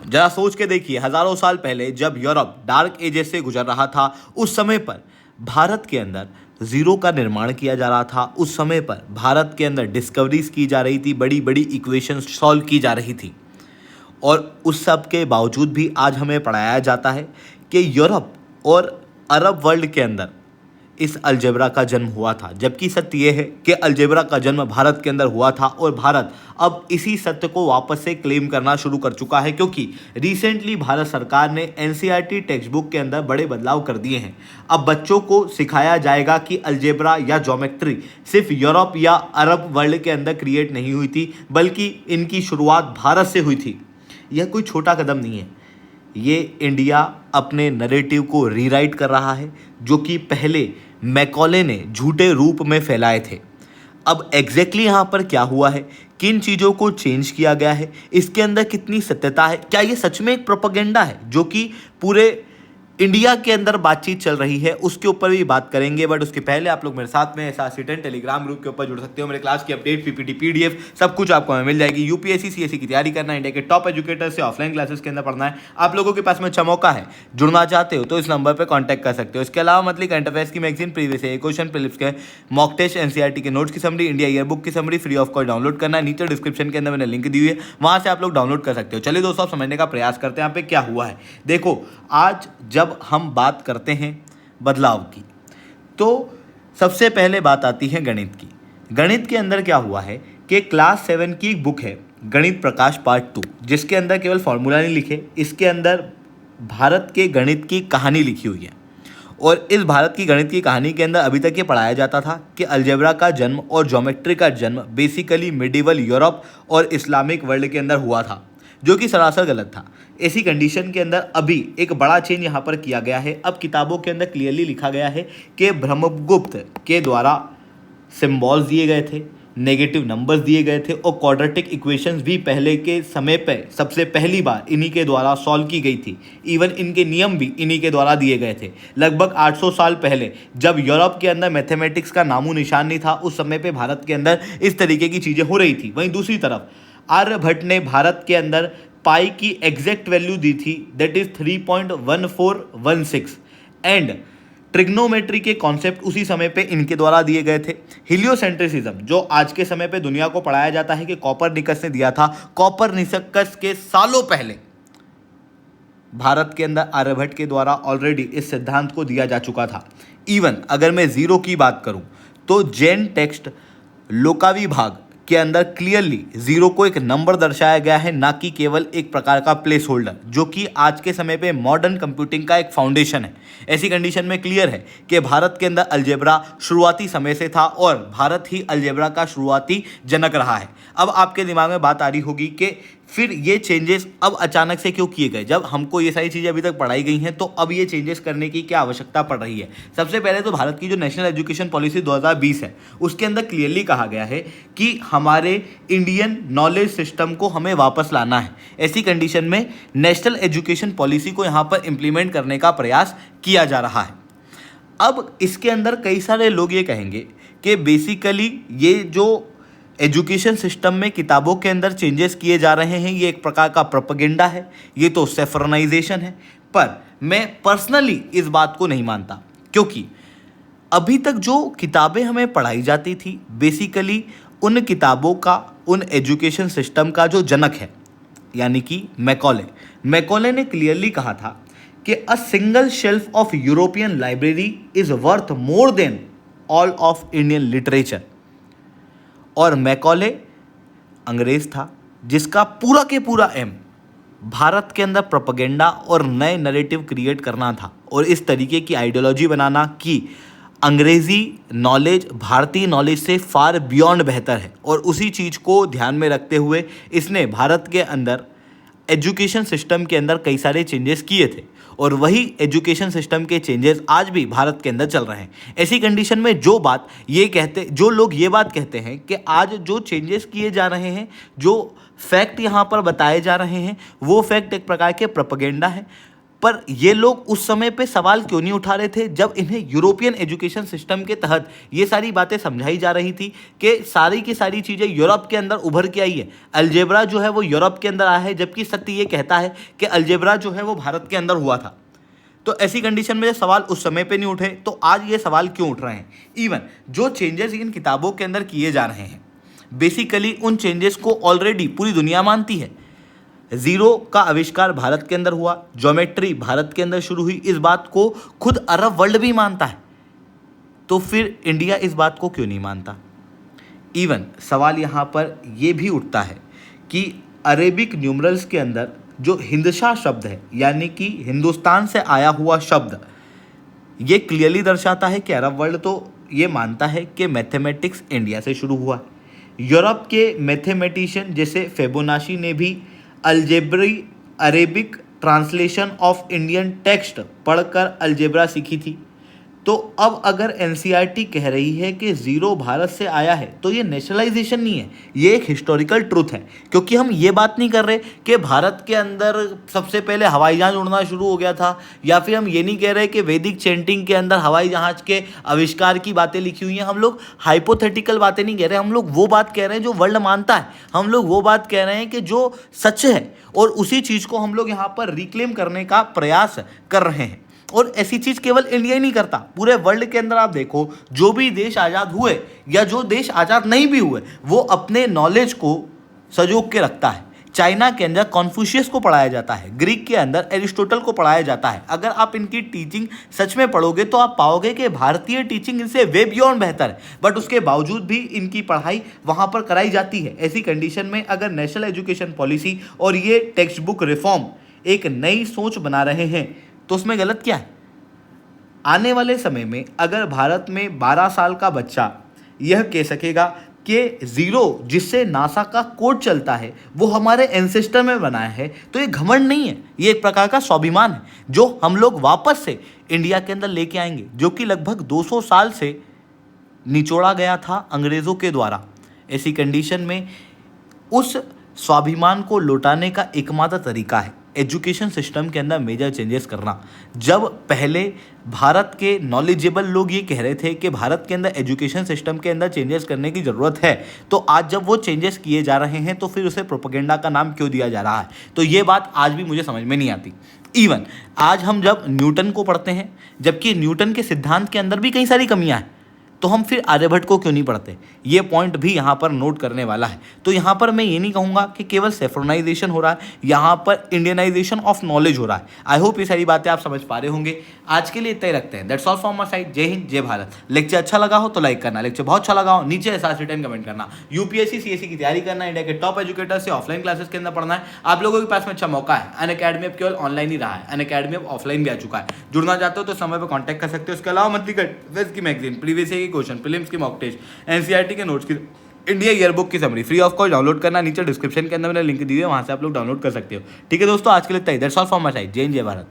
जरा सोच के देखिए, हजारों साल पहले जब यूरोप डार्क एजेस से गुजर रहा था, उस समय पर भारत के अंदर जीरो का निर्माण किया जा रहा था। उस समय पर भारत के अंदर डिस्कवरीज की जा रही थी, बड़ी बड़ी इक्वेशंस सॉल्व की जा रही थी। और उस सब के बावजूद भी आज हमें पढ़ाया जाता है कि यूरोप और अरब वर्ल्ड के अंदर इस अलजेब्रा का जन्म हुआ था, जबकि सत्य यह है कि अलजेब्रा का जन्म भारत के अंदर हुआ था। और भारत अब इसी सत्य को वापस से क्लेम करना शुरू कर चुका है, क्योंकि रिसेंटली भारत सरकार ने एनसीईआरटी टेक्स्ट बुक के अंदर बड़े बदलाव कर दिए हैं। अब बच्चों को सिखाया जाएगा कि अलजेब्रा या ज्योमेट्री सिर्फ यूरोप या अरब वर्ल्ड के अंदर क्रिएट नहीं हुई थी, बल्कि इनकी शुरुआत भारत से हुई थी। यह कोई छोटा कदम नहीं है, ये इंडिया अपने नैरेटिव को रीराइट कर रहा है, जो कि पहले मैकॉले ने झूठे रूप में फैलाए थे। अब एग्जैक्टली यहाँ पर क्या हुआ है, किन चीज़ों को चेंज किया गया है, इसके अंदर कितनी सत्यता है, क्या ये सच में एक प्रोपेगेंडा है जो कि पूरे इंडिया के अंदर बातचीत चल रही है, उसके ऊपर भी बात करेंगे। बट उसके पहले आप लोग मेरे साथ में SRC10 टेलीग्राम ग्रुप के ऊपर जुड़ सकते हो। मेरे क्लास की अपडेट, PPT, PDF सब कुछ आपको हमें मिल जाएगी। UPSC CSE की तैयारी करना है, इंडिया के टॉप एजुकेटर से ऑफलाइन क्लासेस के अंदर पढ़ना है, आप लोगों के पास में अच्छा मौका है। जुड़ना चाहते हो तो इस नंबर पर कॉन्टैक्ट कर सकते हो। इसके अलावा मंथली करंट अफेयर्स की मैगजीन, प्रीवियस क्वेश्चन, प्रीलिम्स के मॉक टेस्ट, NCERT के नोट्स की समरी, इंडिया ईयर बुक की summary free of cost download करना है। नीचे डिस्क्रिप्शन के अंदर मैंने लिंक दी हुई है, वहां से आप लोग डाउनलोड कर सकते हो। चलिए दोस्तों, आप समझने का प्रयास करते हैं यहाँ पे क्या हुआ है। देखो, आज जब हम बात करते हैं बदलाव की, तो सबसे पहले बात आती है गणित की। गणित के अंदर क्या हुआ है कि क्लास 7 की एक बुक है, गणित प्रकाश पार्ट 2, जिसके अंदर केवल फॉर्मूला नहीं लिखे, इसके अंदर भारत के गणित की कहानी लिखी हुई है। और इस भारत की गणित की कहानी के अंदर अभी तक ये पढ़ाया जाता था कि अलजेब्रा का जन्म और ज्योमेट्री का जन्म बेसिकली मिडिवल यूरोप और इस्लामिक वर्ल्ड के अंदर हुआ था, जो कि सरासर गलत था। ऐसी कंडीशन के अंदर अभी एक बड़ा चेंज यहाँ पर किया गया है। अब किताबों के अंदर क्लियरली लिखा गया है कि ब्रह्मगुप्त के द्वारा सिंबल्स दिए गए थे, नेगेटिव नंबर्स दिए गए थे, और क्वाड्रेटिक इक्वेशंस भी पहले के समय पे सबसे पहली बार इन्हीं के द्वारा सॉल्व की गई थी। इवन इनके नियम भी इन्हीं के द्वारा दिए गए थे। लगभग 800 साल पहले जब यूरोप के अंदर मैथमेटिक्स का नामो निशान नहीं था, उस समय पे भारत के अंदर इस तरीके की चीज़ें हो रही थी। वहीं दूसरी तरफ आर्यभट्ट ने भारत के अंदर पाई की एग्जैक्ट वैल्यू दी थी, दैट इज 3.1416, एंड ट्रिग्नोमेट्री के कॉन्सेप्ट उसी समय पे इनके द्वारा दिए गए थे। हीलियोसेंट्रिसिज्म, जो आज के समय पे दुनिया को पढ़ाया जाता है कि कॉपरनिकस ने दिया था, कॉपरनिकस के सालों पहले भारत के अंदर आर्यभट्ट के द्वारा ऑलरेडी इस सिद्धांत को दिया जा चुका था। इवन अगर मैं जीरो की बात करूं तो जैन टेक्स्ट लोकावी भाग के अंदर क्लियरली जीरो को एक नंबर दर्शाया गया है, ना कि केवल एक प्रकार का प्लेस होल्डर, जो कि आज के समय पे मॉडर्न कंप्यूटिंग का एक फाउंडेशन है। ऐसी कंडीशन में क्लियर है कि भारत के अंदर अलजेब्रा शुरुआती समय से था और भारत ही अलजेब्रा का शुरुआती जनक रहा है। अब आपके दिमाग में बात आ रही होगी कि फिर ये चेंजेस अब अचानक से क्यों किए गए, जब हमको ये सारी चीज़ें अभी तक पढ़ाई गई हैं, तो अब ये चेंजेस करने की क्या आवश्यकता पड़ रही है। सबसे पहले तो भारत की जो नेशनल एजुकेशन पॉलिसी 2020 है, उसके अंदर क्लियरली कहा गया है कि हमारे इंडियन नॉलेज सिस्टम को हमें वापस लाना है। ऐसी कंडीशन में नेशनल एजुकेशन पॉलिसी को यहाँ पर इम्प्लीमेंट करने का प्रयास किया जा रहा है। अब इसके अंदर कई सारे लोग ये कहेंगे कि बेसिकली ये जो एजुकेशन सिस्टम में किताबों के अंदर चेंजेस किए जा रहे हैं, ये एक प्रकार का प्रोपेगेंडा है, ये तो सेफरनाइजेशन है। पर मैं पर्सनली इस बात को नहीं मानता, क्योंकि अभी तक जो किताबें हमें पढ़ाई जाती थी, बेसिकली उन किताबों का, उन एजुकेशन सिस्टम का जो जनक है, यानी कि मैकॉले ने क्लियरली कहा था कि a single shelf of European library is worth more than all of Indian literature. और मैकॉले अंग्रेज था जिसका पूरा के पूरा एम भारत के अंदर प्रोपेगेंडा और नए नैरेटिव क्रिएट करना था, और इस तरीके की आइडियोलॉजी बनाना कि अंग्रेज़ी नॉलेज भारतीय नॉलेज से फार बियॉन्ड बेहतर है। और उसी चीज़ को ध्यान में रखते हुए इसने भारत के अंदर एजुकेशन सिस्टम के अंदर कई सारे चेंजेस किए थे, और वही एजुकेशन सिस्टम के चेंजेस आज भी भारत के अंदर चल रहे हैं। ऐसी कंडीशन में जो लोग ये बात कहते हैं कि आज जो चेंजेस किए जा रहे हैं, जो फैक्ट यहाँ पर बताए जा रहे हैं, वो फैक्ट एक प्रकार के प्रोपेगेंडा है। पर ये लोग उस समय पे सवाल क्यों नहीं उठा रहे थे जब इन्हें यूरोपियन एजुकेशन सिस्टम के तहत ये सारी बातें समझाई जा रही थी कि सारी की सारी चीज़ें यूरोप के अंदर उभर के आई है, अलजेब्रा जो है वो यूरोप के अंदर आया है, जबकि सत्य ये कहता है कि अलजेब्रा जो है वो भारत के अंदर हुआ था। तो ऐसी कंडीशन में सवाल उस समय पे नहीं उठे, तो आज ये सवाल क्यों उठ रहे हैं? इवन जो चेंजेस इन किताबों के अंदर किए जा रहे हैं, बेसिकली उन चेंजेस को ऑलरेडी पूरी दुनिया मानती है। जीरो का आविष्कार भारत के अंदर हुआ, ज्योमेट्री भारत के अंदर शुरू हुई, इस बात को खुद अरब वर्ल्ड भी मानता है, तो फिर इंडिया इस बात को क्यों नहीं मानता? इवन सवाल यहाँ पर यह भी उठता है कि अरेबिक न्यूमरल्स के अंदर जो हिंदशा शब्द है, यानी कि हिंदुस्तान से आया हुआ शब्द, ये क्लियरली दर्शाता है कि अरब वर्ल्ड तो ये मानता है कि मैथमेटिक्स इंडिया से शुरू हुआ है। यूरोप के मैथमेटिशियन जैसे फिबोनाची ने भी algebra Arabic translation of Indian text पढ़कर अलजेब्रा सीखी थी। तो अब अगर एनसीईआरटी कह रही है कि ज़ीरो भारत से आया है, तो ये नेशनलाइजेशन नहीं है, ये एक हिस्टोरिकल ट्रूथ है। क्योंकि हम ये बात नहीं कर रहे कि भारत के अंदर सबसे पहले हवाई जहाज़ उड़ना शुरू हो गया था, या फिर हम ये नहीं कह रहे कि वैदिक चेंटिंग के अंदर हवाई जहाज़ के आविष्कार की बातें लिखी हुई हैं। हम लोग हाइपोथेटिकल बातें नहीं कह रहे, हम लोग वो बात कह रहे हैं जो वर्ल्ड मानता है। हम लोग वो बात कह रहे हैं कि जो सच है, और उसी चीज़ को हम लोग यहाँ पर रिक्लेम करने का प्रयास कर रहे हैं। और ऐसी चीज़ केवल इंडिया ही नहीं करता, पूरे वर्ल्ड के अंदर आप देखो, जो भी देश आज़ाद हुए या जो देश आज़ाद नहीं भी हुए, वो अपने नॉलेज को सजोग के रखता है। चाइना के अंदर कॉन्फ्यूशियस को पढ़ाया जाता है, ग्रीक के अंदर एरिस्टोटल को पढ़ाया जाता है। अगर आप इनकी टीचिंग सच में पढ़ोगे तो आप पाओगे कि भारतीय टीचिंग इनसे वे बियॉन्ड बेहतर है, बट उसके बावजूद भी इनकी पढ़ाई वहाँ पर कराई जाती है। ऐसी कंडीशन में अगर नेशनल एजुकेशन पॉलिसी और ये टेक्स्ट बुक रिफॉर्म एक नई सोच बना रहे हैं, तो उसमें गलत क्या है? आने वाले समय में अगर भारत में 12 साल का बच्चा यह कह सकेगा कि ज़ीरो जिससे नासा का कोड चलता है वो हमारे एंसेस्टर में बनाया है, तो ये घमंड नहीं है, ये एक प्रकार का स्वाभिमान है जो हम लोग वापस से इंडिया के अंदर लेके आएंगे, जो कि लगभग 200 साल से निचोड़ा गया था अंग्रेज़ों के द्वारा। ऐसी कंडीशन में उस स्वाभिमान को लौटाने का एकमात्र तरीका है एजुकेशन सिस्टम के अंदर मेजर चेंजेस करना। जब पहले भारत के नॉलेजेबल लोग ये कह रहे थे कि भारत के अंदर एजुकेशन सिस्टम के अंदर चेंजेस करने की ज़रूरत है, तो आज जब वो चेंजेस किए जा रहे हैं तो फिर उसे प्रोपेगेंडा का नाम क्यों दिया जा रहा है? तो ये बात आज भी मुझे समझ में नहीं आती। इवन आज हम जब न्यूटन को पढ़ते हैं, जबकि न्यूटन के सिद्धांत के अंदर भी कई सारी कमियाँ हैं, तो हम फिर आर्यभट्ट को क्यों नहीं पढ़ते? ये पॉइंट भी यहाँ पर नोट करने वाला है। तो यहाँ पर मैं ये नहीं कहूँगा कि केवल सेफ्रोनाइजेशन हो रहा है, यहाँ पर इंडियनाइजेशन ऑफ नॉलेज हो रहा है। आई होप ये सारी बातें आप समझ पा रहे होंगे। आज के लिए इतना ही रखते हैं। That's all from my side. जय हिंद, जय भारत। लेक्चर अच्छा लगा हो तो लाइक करना, लेक्चर बहुत अच्छा लगा हो नीचे ऐसा रिटर्न कमेंट करना। यूपीएससी सीएससी की तैयारी करना, इंडिया के टॉप एजुकेटर से ऑफलाइन क्लासेस के अंदर पढ़ना है, आप लोगों के पास में अच्छा मौका है। अनअकैडमी अब केवल ऑनलाइन ही रहा है, अनअकैडमी अब ऑफलाइन भी आ चुका है। जुड़ना चाहते हो तो समय पर कॉन्टैक्ट कर सकते हो। उसके अलावा मंथली वेस्ट की मैगजीन, प्रीवियस ईयर की क्वेश्चन, प्रीलिम्स की मॉक टेस्ट, एनसीईआरटी के नोट्स की, इंडिया ईयरबुक की summary free of cost download करना, नीचे डिस्क्रिप्शन के अंदर मैंने लिंक दी है, वहां से आप लोग डाउनलोड कर सकते हो। ठीक है दोस्तों, आज के लिए इतना ही। That's all from my side. जय हिंद, जय भारत।